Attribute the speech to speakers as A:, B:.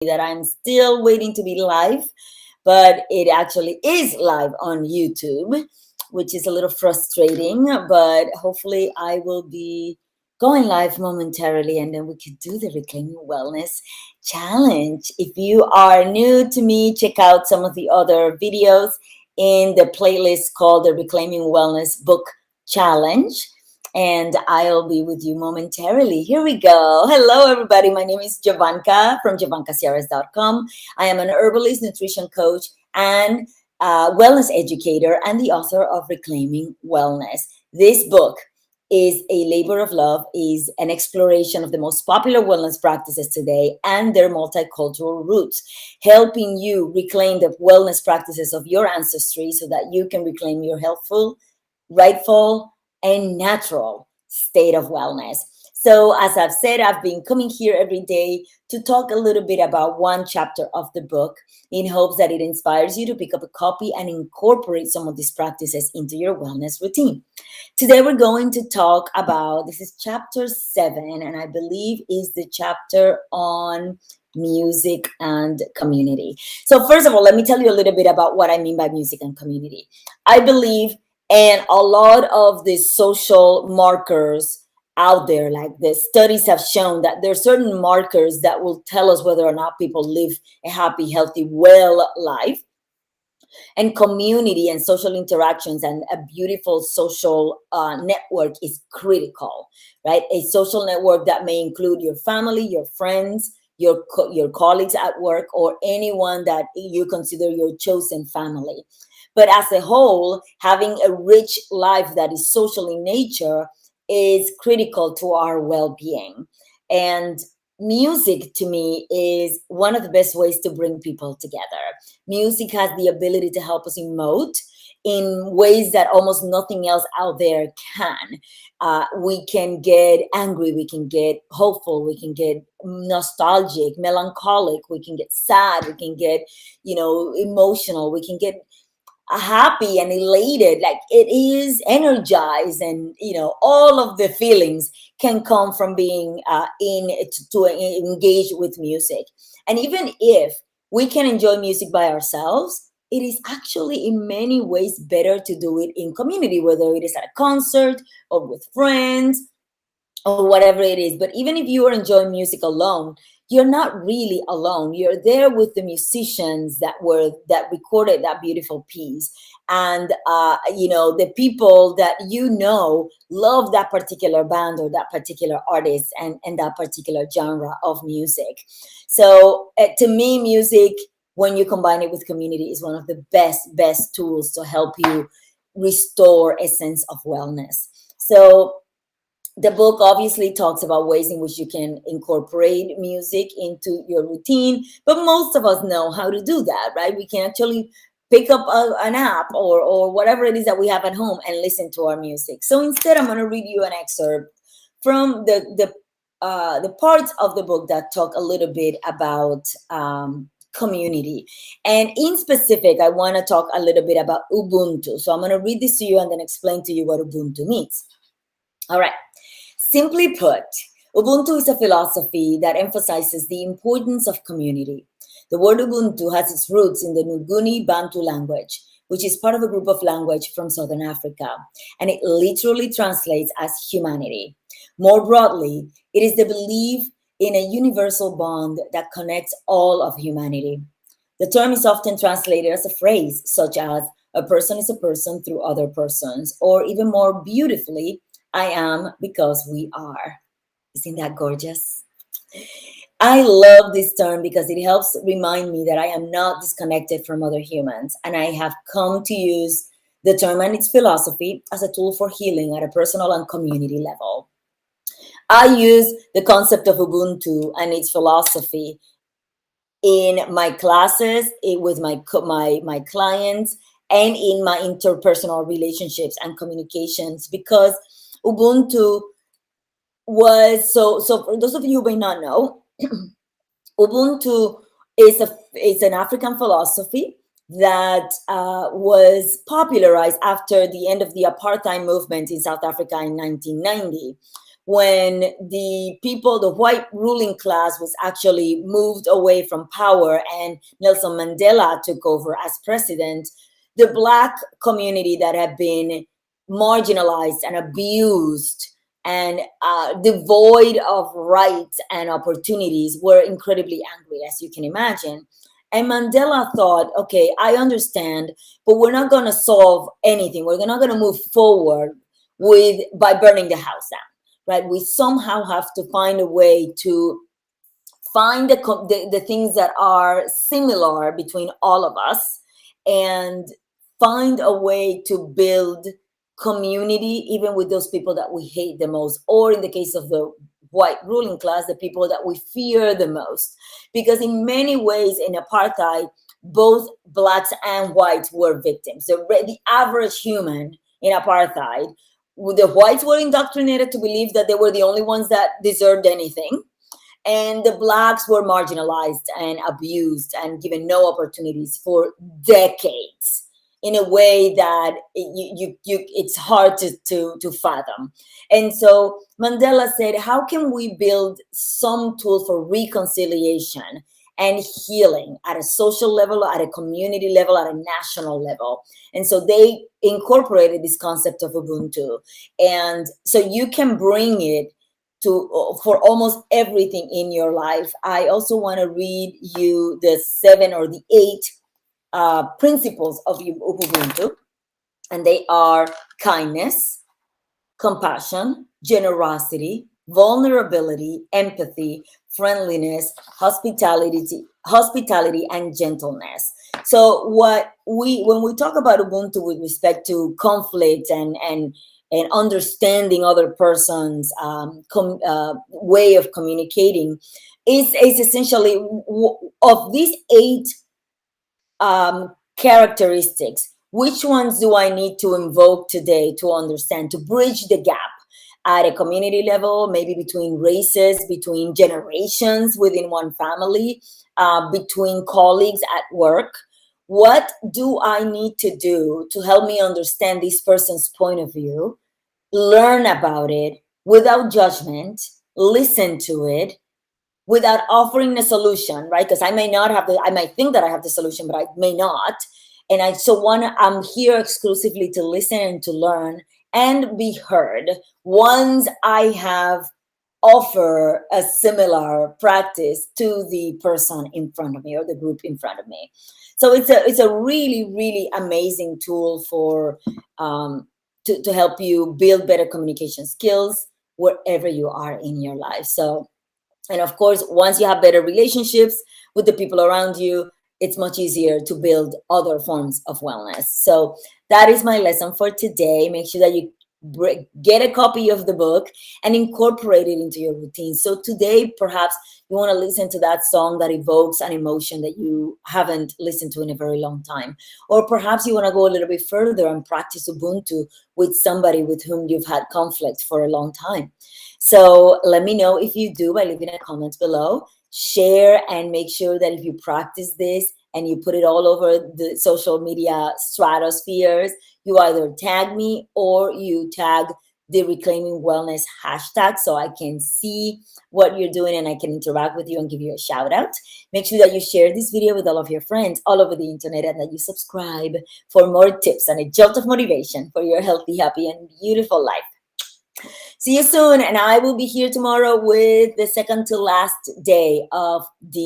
A: that I'm still waiting to be live, but it actually is live on YouTube, which is a little frustrating, but hopefully I will be going live momentarily and then we could do the Reclaiming Wellness Challenge. If you are new to me, check out some of the other videos in the playlist called the Reclaiming Wellness Book Challenge, and I'll be with you momentarily. Here we go. Hello, everybody. My name is Jovanka from JovankaCiares.com. I am an herbalist, nutrition coach, and wellness educator, and the author of Reclaiming Wellness. This book is a labor of love, is an exploration of the most popular wellness practices today and their multicultural roots, helping you reclaim the wellness practices of your ancestry so that you can reclaim your healthful, rightful, and natural state of wellness. So, as I've said, I've been coming here every day to talk a little bit about one chapter of the book in hopes that it inspires you to pick up a copy and incorporate some of these practices into your wellness routine. Today, we're going to talk about this is chapter 7, and I believe is the chapter on music and community. So, first of all, let me tell you a little bit about what I mean by music and community. I believe, and a lot of the social markers out there, like the studies have shown that there are certain markers that will tell us whether or not people live a happy, healthy, well life. And community and social interactions and a beautiful social network is critical, right? A social network that may include your family, your friends, your colleagues at work, or anyone that you consider your chosen family. But as a whole, having a rich life that is social in nature is critical to our well-being. And music to me is one of the best ways to bring people together. Music has the ability to help us emote in ways that almost nothing else out there can. We can get angry, we can get hopeful, we can get nostalgic, melancholic, we can get sad, we can get, emotional, we can get happy and elated, like it is energized, and all of the feelings can come from being to engage with music. And even if we can enjoy music by ourselves, it is actually in many ways better to do it in community, whether it is at a concert or with friends or whatever it is. But even if you are enjoying music alone, you're not really alone. You're there with the musicians that recorded that beautiful piece, and the people that love that particular band or that particular artist and that particular genre of music. So to me, music, when you combine it with community, is one of the best tools to help you restore a sense of wellness. So the book obviously talks about ways in which you can incorporate music into your routine, but most of us know how to do that, right? We can actually pick up an app or whatever it is that we have at home and listen to our music. So instead, I'm going to read you an excerpt from the parts of the book that talk a little bit about community. And in specific, I want to talk a little bit about Ubuntu. So I'm going to read this to you and then explain to you what Ubuntu means. All right. Simply put, Ubuntu is a philosophy that emphasizes the importance of community. The word Ubuntu has its roots in the Nguni Bantu language, which is part of a group of language from Southern Africa, and it literally translates as humanity. More broadly, it is the belief in a universal bond that connects all of humanity. The term is often translated as a phrase, such as, "a person is a person through other persons," or even more beautifully, "I am because we are." Isn't that gorgeous? I love this term because it helps remind me that I am not disconnected from other humans, and I have come to use the term and its philosophy as a tool for healing at a personal and community level. I use the concept of Ubuntu and its philosophy in my classes, with my clients, and in my interpersonal relationships and communications, because Ubuntu was so for those of you who may not know, Ubuntu is an African philosophy that was popularized after the end of the apartheid movement in South Africa in 1990, when the white ruling class was actually moved away from power and Nelson Mandela took over as president, the Black community that had been marginalized and abused and devoid of rights and opportunities were incredibly angry, as you can imagine. And Mandela thought, okay, I understand, but we're not going to solve anything. We're not going to move forward by burning the house down, right? We somehow have to find a way to find the things that are similar between all of us and find a way to build community even with those people that we hate the most, or in the case of the white ruling class, the people that we fear the most. Because in many ways in apartheid, both blacks and whites were victims. The average human in apartheid, the whites were indoctrinated to believe that they were the only ones that deserved anything, and the blacks were marginalized and abused and given no opportunities for decades in a way that it's hard to fathom. And so Mandela said, how can we build some tool for reconciliation and healing at a social level, at a community level, at a national level? And so they incorporated this concept of Ubuntu. And so you can bring it for almost everything in your life. I also want to read you the 7 or the 8 principles of Ubuntu, and they are kindness, compassion, generosity, vulnerability, empathy, friendliness, hospitality, and gentleness. So when we talk about Ubuntu with respect to conflict and understanding other person's way of communicating, is essentially of these 8 characteristics. Which ones do I need to invoke today to understand, to bridge the gap at a community level, maybe between races, between generations within one family, between colleagues at work? What do I need to do to help me understand this person's point of view, learn about it without judgment, listen to it, without offering a solution, right? Because I might think that I have the solution, but I may not. And I'm here exclusively to listen and to learn and be heard once I have offer a similar practice to the person in front of me or the group in front of me. So it's a really, really amazing tool for to help you build better communication skills wherever you are in your life. So, and of course, once you have better relationships with the people around you, it's much easier to build other forms of wellness. So that is my lesson for today. Make sure that you get a copy of the book and incorporate it into your routine. So today, perhaps you want to listen to that song that evokes an emotion that you haven't listened to in a very long time. Or perhaps you want to go a little bit further and practice Ubuntu with somebody with whom you've had conflict for a long time. So let me know if you do by leaving a comment below. Share and make sure that if you practice this and you put it all over the social media stratospheres, you either tag me or you tag the Reclaiming Wellness hashtag so I can see what you're doing and I can interact with you and give you a shout out. Make sure that you share this video with all of your friends all over the internet and that you subscribe for more tips and a jolt of motivation for your healthy, happy, and beautiful life. See you soon, and I will be here tomorrow with the second to last day of the